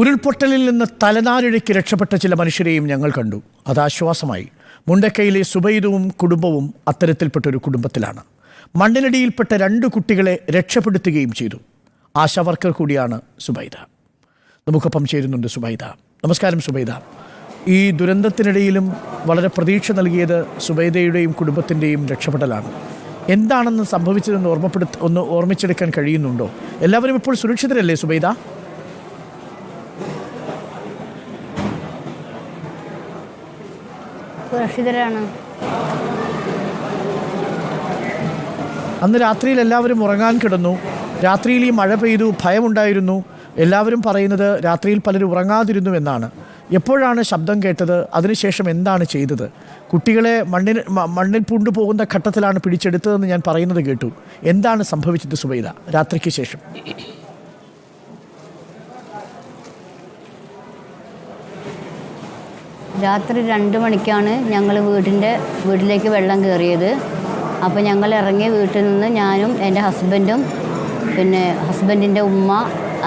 ഉരുൾപൊട്ടലിൽ നിന്ന് തലനാരിഴയ്ക്ക് രക്ഷപ്പെട്ട ചില മനുഷ്യരെയും ഞങ്ങൾ കണ്ടു. അത് ആശ്വാസമായി. മുണ്ടക്കയിലെ സുബൈദവും കുടുംബവും അത്തരത്തിൽപ്പെട്ടൊരു കുടുംബത്തിലാണ്. മണ്ണിനടിയിൽപ്പെട്ട 2 കുട്ടികളെ രക്ഷപ്പെടുത്തുകയും ചെയ്തു. ആശാവർക്കർ കൂടിയാണ് സുബൈദ. നമുക്കൊപ്പം ചേരുന്നുണ്ട് സുബൈദ. നമസ്കാരം സുബൈദ. ഈ ദുരന്തത്തിനിടയിലും വളരെ പ്രതീക്ഷ നൽകിയത് സുബൈദയുടെയും കുടുംബത്തിൻ്റെയും രക്ഷപ്പെടലാണ്. എന്താണെന്ന് സംഭവിച്ചതെന്ന് ഓർമ്മിച്ചെടുക്കാൻ കഴിയുന്നുണ്ടോ? എല്ലാവരും ഇപ്പോൾ സുരക്ഷിതരല്ലേ സുബൈദ? സുരക്ഷിതരാണ്. അന്ന് രാത്രിയിൽ എല്ലാവരും ഉറങ്ങാൻ കിടന്നു. രാത്രിയിൽ ഈ മഴ പെയ്തു, ഭയമുണ്ടായിരുന്നു. എല്ലാവരും പറയുന്നത് രാത്രിയിൽ പലരും ഉറങ്ങാതിരുന്നു എന്നാണ്. എപ്പോഴാണ് ശബ്ദം കേട്ടത്? അതിനുശേഷം എന്താണ് ചെയ്തത്? കുട്ടികളെ മണ്ണിൽ പൂണ്ടുപോകുന്ന ഘട്ടത്തിലാണ് പിടിച്ചെടുത്തതെന്ന് ഞാൻ പറയുന്നത് കേട്ടു. എന്താണ് സംഭവിച്ചത് സുബൈദ രാത്രിക്ക് ശേഷം? രാത്രി 2 മണിക്കാണ് ഞങ്ങൾ വീട്ടിലേക്ക് വെള്ളം കയറിയത്. അപ്പോൾ ഞങ്ങൾ ഇറങ്ങിയ വീട്ടിൽ നിന്ന് ഞാനും എൻ്റെ ഹസ്ബൻഡും, പിന്നെ ഹസ്ബൻഡിൻ്റെ ഉമ്മ,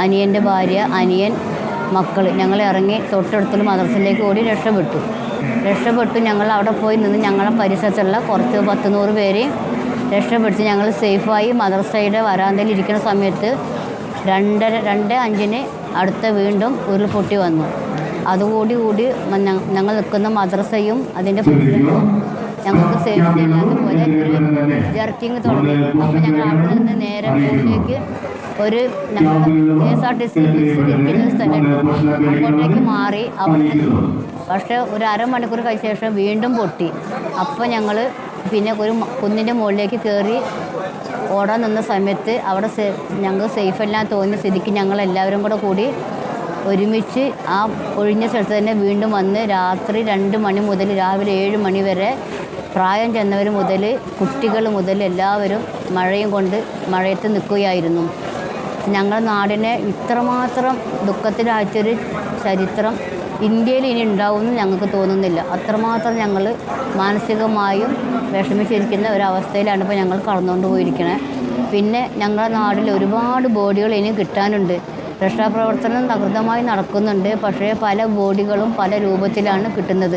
അനിയൻ്റെ ഭാര്യ, അനിയൻ, മക്കൾ, ഞങ്ങൾ ഇറങ്ങി തൊട്ടടുത്തുള്ള മദ്രസയിലേക്ക് ഓടി രക്ഷപ്പെട്ടു. ഞങ്ങൾ അവിടെ പോയി നിന്ന് ഞങ്ങളുടെ പരിസരത്തുള്ള കുറച്ച് 10-100 പേരെ രക്ഷപ്പെടുത്തി ഞങ്ങൾ സേഫായി മദ്രസയുടെ വരാന്തയിൽ ഇരിക്കുന്ന സമയത്ത് 2:05 അടുത്ത വീണ്ടും ഉരുൾപൊട്ടി വന്നു. അതുകൂടി ഞങ്ങൾ നിൽക്കുന്ന മദ്രസയും അതിൻ്റെ പരിസരവും ഞങ്ങൾക്ക് സേഫ്റ്റി ഇല്ലാത്തപോലെ ഒരു ജർക്കിങ് തുടങ്ങി. അപ്പോൾ ഞങ്ങൾ അവിടെ നിന്ന് നേരെ വീട്ടിലേക്ക് ഒരു KSRTC ഇരിക്കുന്ന സ്ഥലമുണ്ട്, അങ്ങോട്ടേക്ക് മാറി. അവിടെ പക്ഷേ ഒരു അരമണിക്കൂർ കഴിഞ്ഞ ശേഷം വീണ്ടും പൊട്ടി. അപ്പോൾ ഞങ്ങൾ പിന്നെ ഒരു കുന്നിൻ്റെ മുകളിലേക്ക് കയറി ഓടാൻ നിന്ന സമയത്ത് അവിടെ ഞങ്ങൾക്ക് സേഫെല്ലാം തോന്നിയ സ്ഥിതിക്ക് ഞങ്ങളെല്ലാവരും കൂടി ഒരുമിച്ച് ആ ഒഴിഞ്ഞ സ്ഥലത്ത് തന്നെ വീണ്ടും വന്ന് രാത്രി 2 മണി മുതൽ രാവിലെ 7 മണി വരെ പ്രായം ചെന്നവർ മുതൽ കുട്ടികൾ മുതൽ എല്ലാവരും മഴയത്ത് നിൽക്കുകയായിരുന്നു. ഞങ്ങളുടെ നാടിനെ ഇത്രമാത്രം ദുഃഖത്തിലാഴ്ചൊരു ചരിത്രം ഇന്ത്യയിൽ ഇനി ഉണ്ടാവുമെന്ന് ഞങ്ങൾക്ക് തോന്നുന്നില്ല. അത്രമാത്രം ഞങ്ങൾ മാനസികമായും വിഷമിച്ചിരിക്കുന്ന ഒരവസ്ഥയിലാണ് ഇപ്പോൾ ഞങ്ങൾ കടന്നുകൊണ്ട് പോയിരിക്കുന്നത്. പിന്നെ ഞങ്ങളുടെ നാട്ടിൽ ഒരുപാട് ബോഡികൾ ഇനി കിട്ടാനുണ്ട്. രക്ഷാപ്രവർത്തനം തകൃതമായി നടക്കുന്നുണ്ട്. പക്ഷേ പല ബോഡികളും പല രൂപത്തിലാണ് കിട്ടുന്നത്.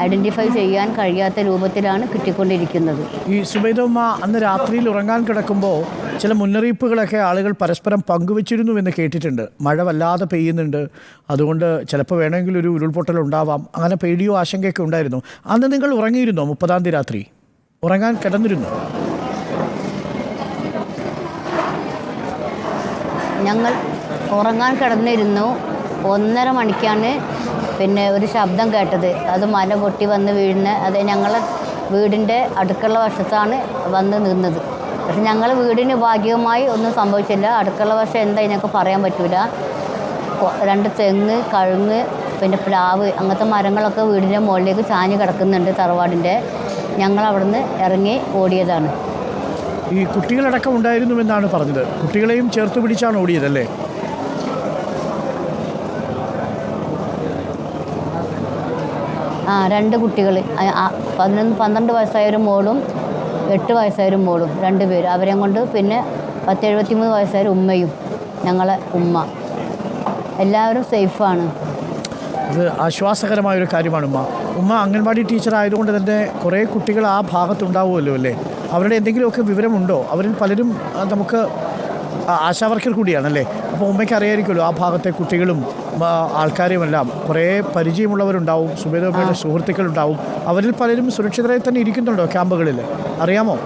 ഐഡൻറ്റിഫൈ ചെയ്യാൻ കഴിയാത്ത രൂപത്തിലാണ് കിട്ടിക്കൊണ്ടിരിക്കുന്നത്. ഈ സുബൈദമ്മ അന്ന് രാത്രിയിൽ ഉറങ്ങാൻ കിടക്കുമ്പോൾ ചില മുന്നറിയിപ്പുകളൊക്കെ ആളുകൾ പരസ്പരം പങ്കുവച്ചിരുന്നുവെന്ന് കേട്ടിട്ടുണ്ട്. മഴ വല്ലാതെ പെയ്യുന്നുണ്ട്, അതുകൊണ്ട് ചിലപ്പോൾ വേണമെങ്കിൽ ഒരു ഉരുൾപൊട്ടൽ ഉണ്ടാവാം, അങ്ങനെ പേടിയോ ആശങ്കയൊക്കെ ഉണ്ടായിരുന്നു. അന്ന് നിങ്ങൾ ഉറങ്ങിയിരുന്നോ? 30-ാം തീയതി രാത്രി ഉറങ്ങാൻ കിടന്നിരുന്നു? ഞങ്ങൾ ഉറങ്ങാൻ കിടന്നിരുന്നു. 1:30 മണിക്കാണ് പിന്നെ ഒരു ശബ്ദം കേട്ടത്. അത് മല പൊട്ടി വന്ന് വീഴുന്ന, അത് ഞങ്ങളെ വീടിൻ്റെ അടുക്കള വശത്താണ് വന്ന് നിന്നത്. പക്ഷെ ഞങ്ങൾ വീടിന് ഭാഗികമായി ഒന്നും സംഭവിച്ചില്ല. അടുക്കള വശം എന്താ ഇതിനൊക്കെ പറയാൻ പറ്റില്ല. 2 തെങ്ങ്, കഴുങ്ങ്, പിന്നെ പ്ലാവ്, അങ്ങനത്തെ മരങ്ങളൊക്കെ വീടിൻ്റെ മുകളിലേക്ക് ചാഞ്ഞ് കിടക്കുന്നുണ്ട് തറവാടിൻ്റെ. ഞങ്ങൾ അവിടുന്ന് ഇറങ്ങി ഓടിയതാണ്. ഈ കുട്ടികളടക്കം ഉണ്ടായിരുന്നുവെന്നാണ് പറഞ്ഞത്. കുട്ടികളെയും ചേർത്ത് പിടിച്ചാണ് ഓടിയതല്ലേ? ആ, 2 കുട്ടികൾ, 12 വയസ്സായൊരു മോളും 8 വയസ്സായൊരു മോളും, 2 പേര്. അവരെയും കൊണ്ട് പിന്നെ 73 വയസ്സായൊരു ഉമ്മയും, ഞങ്ങളെ ഉമ്മ, എല്ലാവരും സേഫാണ്. അത് ആശ്വാസകരമായൊരു കാര്യമാണ്. ഉമ്മ അംഗൻവാടി ടീച്ചർ ആയതുകൊണ്ട് തന്നെ കുറേ കുട്ടികൾ ആ ഭാഗത്തുണ്ടാവുമല്ലോ അല്ലേ? അവരുടെ എന്തെങ്കിലുമൊക്കെ വിവരമുണ്ടോ? അവരിൽ പലരും നമുക്ക് ആശാവർക്കർ കൂടിയാണല്ലേ? അപ്പോൾ ഉമ്മയ്ക്ക് അറിയായിരിക്കുമല്ലോ ആ ഭാഗത്തെ കുട്ടികളും ആൾക്കാരെയുമെല്ലാം. കുറേ പരിചയമുള്ളവരുണ്ടാവും, സുബൈദയുടെ സുഹൃത്തുക്കളുണ്ടാവും. അവരിൽ പലരും സുരക്ഷിതരായി തന്നെ ഇരിക്കുന്നുണ്ടോ ക്യാമ്പുകളിൽ? അറിയാമോ?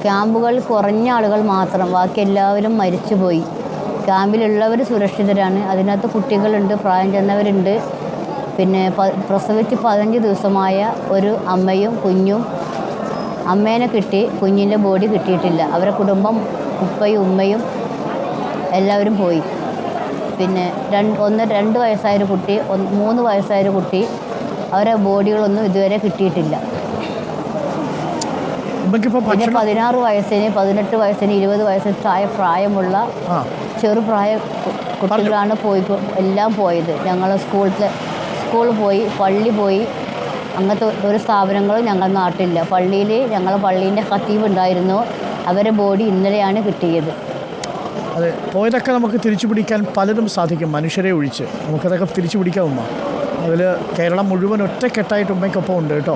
ക്യാമ്പുകൾ കുറഞ്ഞ ആളുകൾ മാത്രം, ബാക്കി എല്ലാവരും മരിച്ചുപോയി. ക്യാമ്പിലുള്ളവർ സുരക്ഷിതരാണ്. അതിനകത്ത് കുട്ടികളുണ്ട്, പ്രായം ചെന്നവരുണ്ട്. പിന്നെ പ്രസവിച്ച് 15 ദിവസമായ ഒരു അമ്മയും കുഞ്ഞും. അമ്മേനെ കിട്ടി, കുഞ്ഞിൻ്റെ ബോഡി കിട്ടിയിട്ടില്ല. അവരുടെ കുടുംബം, ഉപ്പയും ഉമ്മയും എല്ലാവരും പോയി. പിന്നെ 2 വയസ്സായൊരു കുട്ടി, 3 വയസ്സായൊരു കുട്ടി, അവരുടെ ബോഡികളൊന്നും ഇതുവരെ കിട്ടിയിട്ടില്ല. പിന്നെ 16 വയസ്സിന്, 18 വയസ്സിന്, 20 വയസ്സിന് പ്രായമുള്ള ചെറുപ്രായ കുട്ടികളാണ് എല്ലാം പോയത്. ഞങ്ങൾ സ്കൂൾ പോയി, പള്ളി പോയി, അങ്ങനത്തെ ഒരു സ്ഥാപനങ്ങളും ഞങ്ങളുടെ നാട്ടിലില്ല. ഞങ്ങൾ പള്ളീൻ്റെ ഖത്തീബ് ഉണ്ടായിരുന്നു, അവരെ ബോഡി ഇന്നലെയാണ് കിട്ടിയത്. അതെ, പോയതൊക്കെ നമുക്ക് തിരിച്ചു പിടിക്കാൻ പലതും സാധിക്കും, മനുഷ്യരെ ഒഴിച്ച്. നമുക്കതൊക്കെ തിരിച്ചു പിടിക്കാം ഉമ്മ. അതിൽ കേരളം മുഴുവൻ ഒറ്റക്കെട്ടായിട്ട് ഉമ്മയ്ക്കൊപ്പം ഉണ്ട് കേട്ടോ.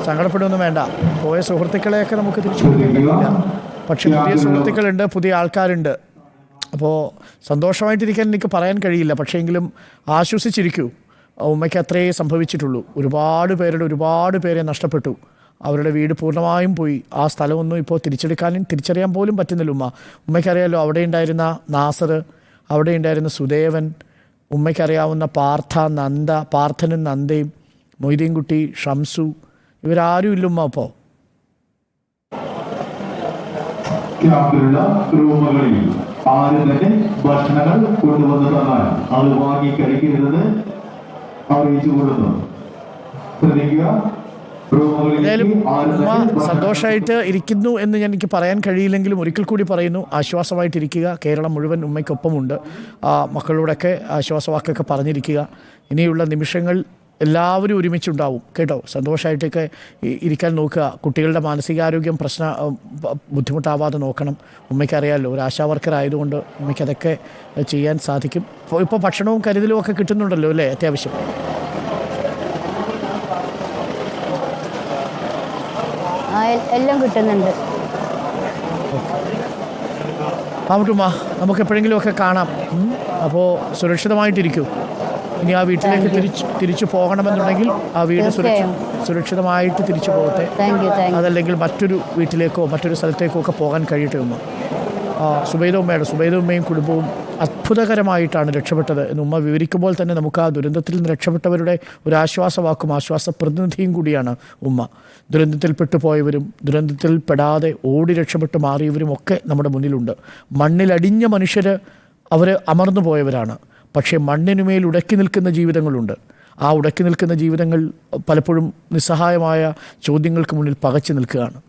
സങ്കടപ്പെടുകയൊന്നും വേണ്ട. പോയ സുഹൃത്തുക്കളെയൊക്കെ നമുക്ക് തിരിച്ചു പിടിക്കാൻ കഴിയില്ല. പക്ഷേ പുതിയ സുഹൃത്തുക്കളുണ്ട്, പുതിയ ആൾക്കാരുണ്ട്. അപ്പോൾ സന്തോഷമായിട്ടിരിക്കാൻ എനിക്ക് പറയാൻ കഴിയില്ല. പക്ഷേ എങ്കിലും ആശ്വസിച്ചിരിക്കൂ. ഉമ്മയ്ക്ക് അത്രേ സംഭവിച്ചിട്ടുള്ളൂ. ഒരുപാട് പേരെ നഷ്ടപ്പെട്ടു. അവരുടെ വീട് പൂർണ്ണമായും പോയി. ആ സ്ഥലമൊന്നും ഇപ്പോൾ തിരിച്ചറിയാൻ പോലും പറ്റുന്നില്ല ഉമ്മ. ഉമ്മയ്ക്കറിയാമല്ലോ, അവിടെ ഉണ്ടായിരുന്ന നാസർ, അവിടെ ഉണ്ടായിരുന്ന സുദേവൻ, ഉമ്മയ്ക്കറിയാവുന്ന പാർത്ഥനും നന്ദയും, മൊയ്തീൻകുട്ടി, ഷംസു, ഇവരാരും ഇല്ല ഉമ്മ. അപ്പോൾ ക്യാമ്പിലുള്ള റൂമുകളിൽ ആരും തന്നെ ഭക്ഷണങ്ങൾ കൊണ്ടുവന്ന് തന്നാൽ അത് വാങ്ങി കഴിക്കരുതെന്ന് അറിയിച്ചു കൊടുക്കുന്നു. ശ്രദ്ധിക്കുക. എന്തായാലും ഉമ്മ സന്തോഷമായിട്ട് ഇരിക്കുന്നു എന്ന് എനിക്ക് പറയാൻ കഴിയില്ലെങ്കിലും ഒരിക്കൽ കൂടി പറയുന്നു, ആശ്വാസമായിട്ടിരിക്കുക. കേരളം മുഴുവൻ ഉമ്മയ്ക്കൊപ്പമുണ്ട്. മക്കളോടൊക്കെ ആശ്വാസവാക്കൊക്കെ പറഞ്ഞിരിക്കുക. ഇനിയുള്ള നിമിഷങ്ങൾ എല്ലാവരും ഒരുമിച്ചുണ്ടാവും കേട്ടോ. സന്തോഷമായിട്ടൊക്കെ ഇരിക്കാൻ നോക്കുക. കുട്ടികളുടെ മാനസികാരോഗ്യം ബുദ്ധിമുട്ടാവാതെ നോക്കണം. ഉമ്മയ്ക്കറിയാമല്ലോ, ഒരു ആശാ വർക്കർ ആയതുകൊണ്ട് ഉമ്മയ്ക്കതൊക്കെ ചെയ്യാൻ സാധിക്കും. ഇപ്പോൾ ഭക്ഷണവും കരുതലും ഒക്കെ കിട്ടുന്നുണ്ടല്ലോ അല്ലേ? അത്യാവശ്യം എല്ലാം കിട്ടുന്നുണ്ട്. ആവട്ടുമ്മ, നമുക്ക് എപ്പോഴെങ്കിലുമൊക്കെ കാണാം. അപ്പോൾ സുരക്ഷിതമായിട്ടിരിക്കൂ. ഇനി ആ വീട്ടിലേക്ക് തിരിച്ചു പോകണമെന്നുണ്ടെങ്കിൽ ആ വീട് സുരക്ഷിതമായിട്ട് തിരിച്ചു പോകട്ടെ. അതല്ലെങ്കിൽ മറ്റൊരു വീട്ടിലേക്കോ മറ്റൊരു സ്ഥലത്തേക്കോ ഒക്കെ പോകാൻ കഴിയട്ടെ ഉമ്മ. സുബൈദ ഉമ്മയും കുടുംബവും അത്ഭുതകരമായിട്ടാണ് രക്ഷപ്പെട്ടത് എന്ന് ഉമ്മ വിവരിക്കുമ്പോൾ തന്നെ നമുക്ക് ആ ദുരന്തത്തിൽ നിന്ന് രക്ഷപ്പെട്ടവരുടെ ഒരു ആശ്വാസവാക്കും ആശ്വാസ പ്രതിനിധിയും കൂടിയാണ് ഉമ്മ. ദുരന്തത്തിൽപ്പെട്ടു പോയവരും ദുരന്തത്തിൽ പെടാതെ ഓടി രക്ഷപ്പെട്ട് മാറിയവരും ഒക്കെ നമ്മുടെ മുന്നിലുണ്ട്. മണ്ണിലടിഞ്ഞ മനുഷ്യർ അവർ അമർന്നു പോയവരാണ്. പക്ഷേ മണ്ണിനുമേൽ ഉടക്കി നിൽക്കുന്ന ജീവിതങ്ങളുണ്ട്. ആ ഉടക്കി നിൽക്കുന്ന ജീവിതങ്ങൾ പലപ്പോഴും നിസ്സഹായമായ ചോദ്യങ്ങൾക്ക് മുന്നിൽ പകച്ചു നിൽക്കുകയാണ്.